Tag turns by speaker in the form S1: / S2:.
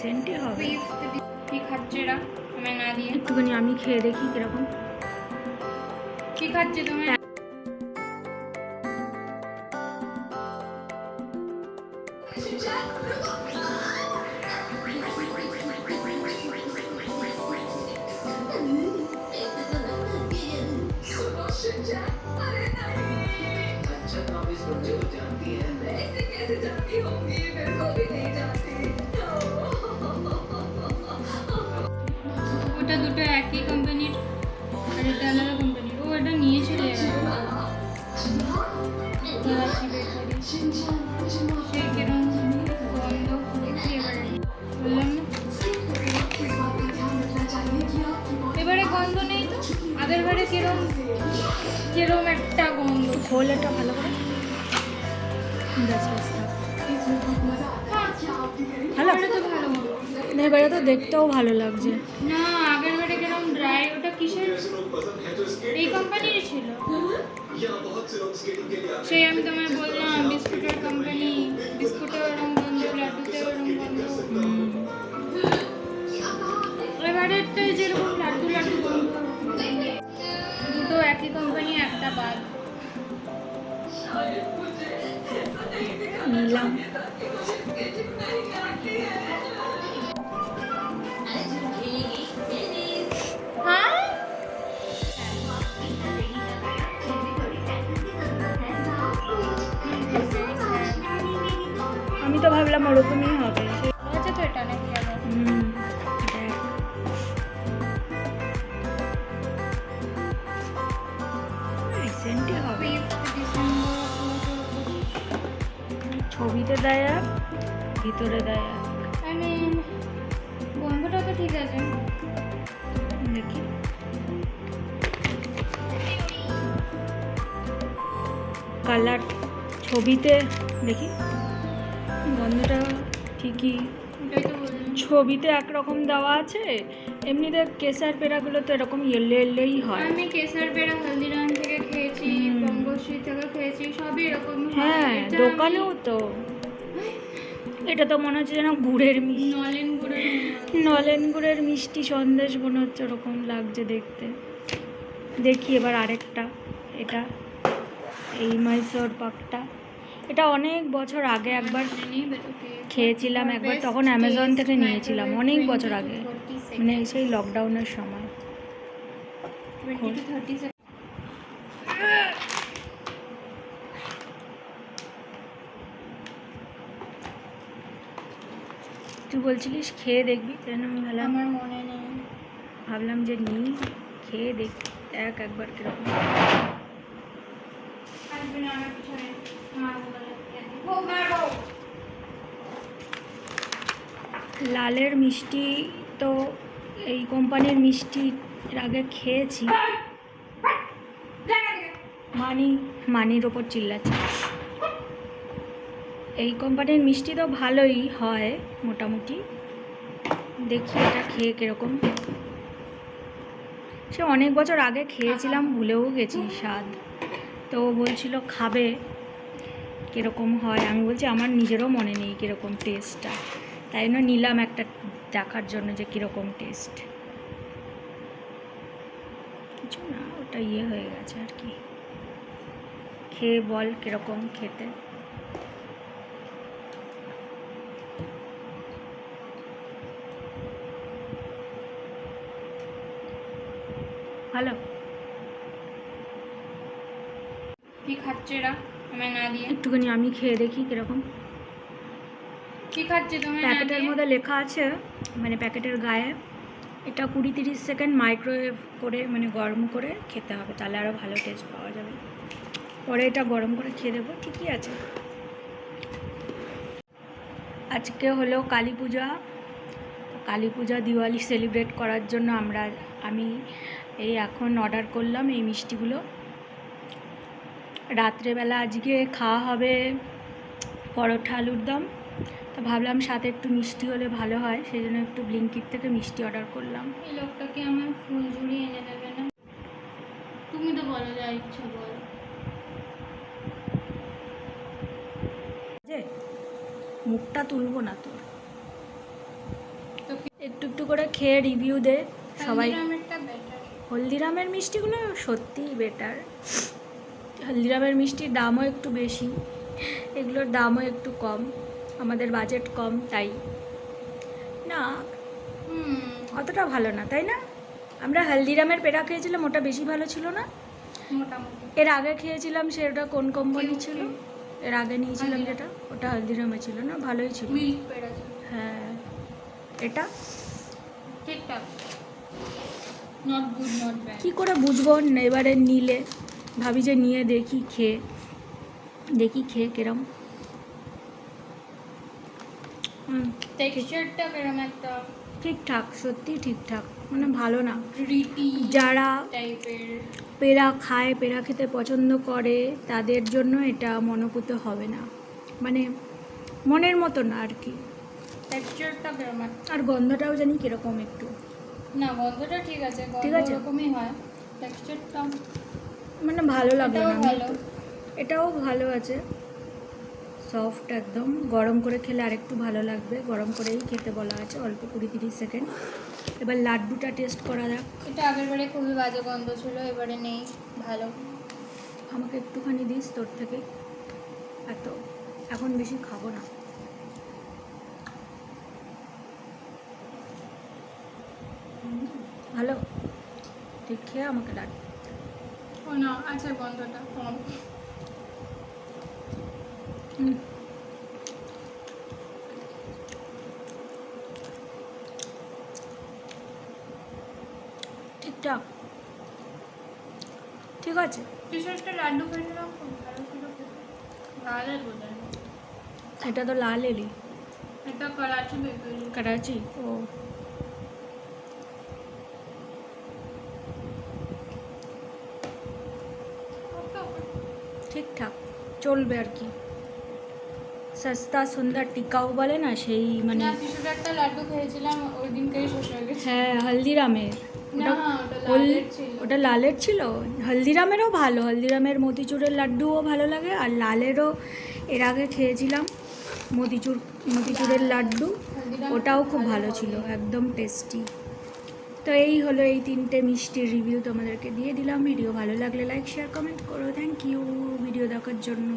S1: সেন্টই হবে।
S2: কি খাচ্ছে এরা আমায় না দিয়ে?
S1: একটুখানি আমি খেয়ে দেখি কিরকম।
S2: কি খাচ্ছে তুমি? ওটা দুটো একই কোম্পানির আর এটা আলাদা কোম্পানির। ও এটা নিয়েছিল সেই কিরম গন্ধ দেখি এবারে বললাম না এবারে গন্ধ নেই তো আগের বারে কিরম কিরম একটা গন্ধ।
S1: খোল এটা ভালো করে ভালো
S2: এবারে তো ভালো গন্ধ।
S1: এবারে তো দেখতেও ভালো লাগছে।
S2: না আগের বারে কিরম ড্রাই। ওটা কিসের? এই কোম্পানিরই ছিল। সেই আমি তোমায় বললাম বিস্কুটের কোম্পানি, বিস্কুটেও ওরম গন্ধ, লাড্ডুতেও ওরম গন্ধ। এবারেরটাই যেরকম লাড্ডু লাড্ডু গন্ধ, দুটো একই কোম্পানি, একটা বাদ।
S1: নিলাম।
S2: হ্যাঁ
S1: আমি তো ভাবলাম ওরকমই হবে।
S2: আচ্ছা তো এটা নাকি আবার
S1: রিসেন্টই হবে।
S2: 5th December.
S1: ছবিতে দেয় আর ভিতরে দেয় আর।
S2: মানে গন্ধটা তো ঠিক আছে।
S1: দেখি কালার ছবিতে দেখি গন্ধটা ঠিকই।
S2: এটাই তো বললাম।
S1: ছবিতে একরকম দেওয়া আছে, এমনিতে কেসার পেড়াগুলো তো এরকম ইয়েলো ইয়েলোই হয়।
S2: আমি কেসার পেড়া হলদিরাম থেকে খেয়েছি, বঙ্গশ্রী থেকে খেয়েছি, সবই এরকম।
S1: হ্যাঁ দোকানেও তো। এটা তো মনে হচ্ছে যেন গুড়ের মিষ্টি,
S2: নলেন গুড়ের
S1: নলেন গুড়ের মিষ্টি সন্দেশ মনে হচ্ছে, ওরকম লাগছে দেখতে। দেখি এবার আরেকটা, এটা এই মাইসোর পাকটা। এটা অনেক বছর আগে একবার খেয়েছিলাম, একবার তখন অ্যামাজন থেকে নিয়েছিলাম অনেক বছর আগে, মানে সেই লকডাউনের সময়। তুই বলছিলিস খেয়ে দেখবি, কেন আমি
S2: আমার মনে নেই।
S1: ভাবলাম যে নিই খেয়ে দেখ একবার কিরকম। লালের মিষ্টি তো এই কোম্পানির মিষ্টি এর আগে খেয়েছি। মানির ওপর চিল্লাচ্ছে। এই কোম্পানির মিষ্টি তো ভালোই হয় মোটামুটি। দেখি এটা খেয়ে কীরকম। সে অনেক বছর আগে খেয়েছিলাম, ভুলেও গেছি স্বাদ। তো ও বলছিল খাবে, কীরকম হয়। আমি বলছি আমার নিজেরও মনে নেই কীরকম টেস্টটা, তাই জন্য নিলাম একটা দেখার জন্য যে কীরকম টেস্ট। কিছু না, ওটা ইয়ে হয়ে গেছে আর কি। খেয়ে বল কীরকম খেতে। ভালো।
S2: কি খাচ্ছে এরা আমায় না দিয়ে?
S1: একটুখানি আমি খেয়ে দেখি কীরকম।
S2: কি খাচ্ছে তুমি?
S1: প্যাকেটের মধ্যে লেখা আছে, মানে প্যাকেটের গায়ে, এটা 20-30 সেকেন্ড মাইক্রোওয়েভ করে, মানে গরম করে খেতে হবে, তাহলে আরও ভালো টেস্ট পাওয়া যাবে। পরে এটা গরম করে খেয়ে দেবো, ঠিকই আছে। আজকে হলো কালী পূজা। কালী পূজা দিওয়ালি সেলিব্রেট করার জন্য আমি এই এখন অর্ডার করলাম এই মিষ্টিগুলো। রাত্রেবেলা আজকে খাওয়া হবে পরোটা আলুর দম, তো ভাবলাম সাথে একটু মিষ্টি হলে ভালো হয়, সেই জন্য একটু ব্লিঙ্কিট থেকে মিষ্টি অর্ডার করলাম।
S2: এই লোকটাকে আমার ফুল ঝুড়ি এনে দেবে না? তুমি তো বলো যা ইচ্ছা বলো।
S1: যে মুখটা তুলবো না তোর। একটু একটু করে খেয়ে রিভিউ দে সবাই।
S2: হলদিরামেরটা বেটার।
S1: হলদিরামের মিষ্টিগুলো সত্যিই বেটার। হলদিরামের মিষ্টির দামও একটু বেশি, এগুলোর দামও একটু কম, আমাদের বাজেট কম তাই না, অতটা ভালো না তাই না? আমরা হলদিরামের পেড়া খেয়েছিলাম, ওটা বেশি ভালো ছিল না?
S2: মোটামুটি।
S1: এর আগে খেয়েছিলাম সেটা কোন কোম্পানি ছিল? এর আগে নিয়েছিলাম
S2: হলদিরাম।
S1: যেটা, ওটা হলদিরামে ছিল না, ভালোই ছিল।
S2: মিল্ক পেড়া ছিল।
S1: হ্যাঁ, এটা
S2: ঠিকঠাক। Not good not bad.
S1: কি করে বুঝবো এবারে নিলে? ভাবি যে নিয়ে দেখি খেয়ে কিরম।
S2: টেক্সচারটা কিরকম একটা
S1: ঠিকঠাক, সত্যি ঠিকঠাক, মানে ভালো না।
S2: ট্রিটি
S1: যারা
S2: টাইপের।
S1: পেড়া খায়, পেড়া খেতে পছন্দ করে, তাদের জন্য এটা মনোপুত হবে না, মানে মনের মতো না আর কি।
S2: টেক্সচারটা কিরকম একটা।
S1: আর গন্ধটাও জানি কিরকম একটু।
S2: না গন্ধটা ঠিক আছে,
S1: ঠিক
S2: গন্ধ
S1: আছে।
S2: এরকমই হয়। টেক্সচারটা
S1: মানে ভালো লাগলো
S2: এটাও
S1: না।
S2: ভালো।
S1: এটাও ভালো আছে, সফট একদম। গরম করে খেলে আরেকটু ভালো লাগবে, গরম করেই খেতে বলা আছে, অল্প 20-30 সেকেন্ড। এবার লাড্ডুটা টেস্ট করা যাক।
S2: এটা আগের বারে খুবই বাজে গন্ধ ছিল, এবারে নেই, ভালো।
S1: আমাকে একটুখানি দিস তোর থেকে, এত এখন বেশি খাবো না। ভালো, ঠিক খেয়ে আমাকে লাড্ডু।
S2: ও না, আচ্ছা গন্ধটা কম।
S1: হুম। ঠিকঠাক, ঠিক আছে।
S2: কিছু একটা লাড্ডু খেয়েছিলাম, খুব ভালো ছিল খেতে। লালের বোধহয়।
S1: এটা তো লালেরই।
S2: এটা করাচি বেকারি।
S1: করাচি, ও ঠিকঠাক চলবে আর কি, সস্তা সুন্দর টিকাও বলে না সেই, মানে
S2: না কিছুটা একটা লাড্ডু খেয়েছিলাম ওই দিনকেই শেষ হয়ে গেছে।
S1: হ্যাঁ হলদিরামের।
S2: না
S1: ওটা
S2: ওটা লালের ছিল।
S1: ওটা লালের ছিল। হলদিরামেরও ভালো, হলদিরামের মতিচুরের লাড্ডুও ভালো লাগে, আর লালেরও এর আগে খেয়েছিলাম মতিচুরের লাড্ডু,
S2: হলদিরাম
S1: ওটাও খুব ভালো
S2: হবে।
S1: ছিল, একদম টেস্টি। তো এই হলো এই 3টে মিষ্টির রিভিউ তোমাদেরকে দিয়ে দিলাম। ভিডিও ভালো লাগলে লাইক শেয়ার কমেন্ট করো। থ্যাংক ইউ ভিডিও দেখার জন্য।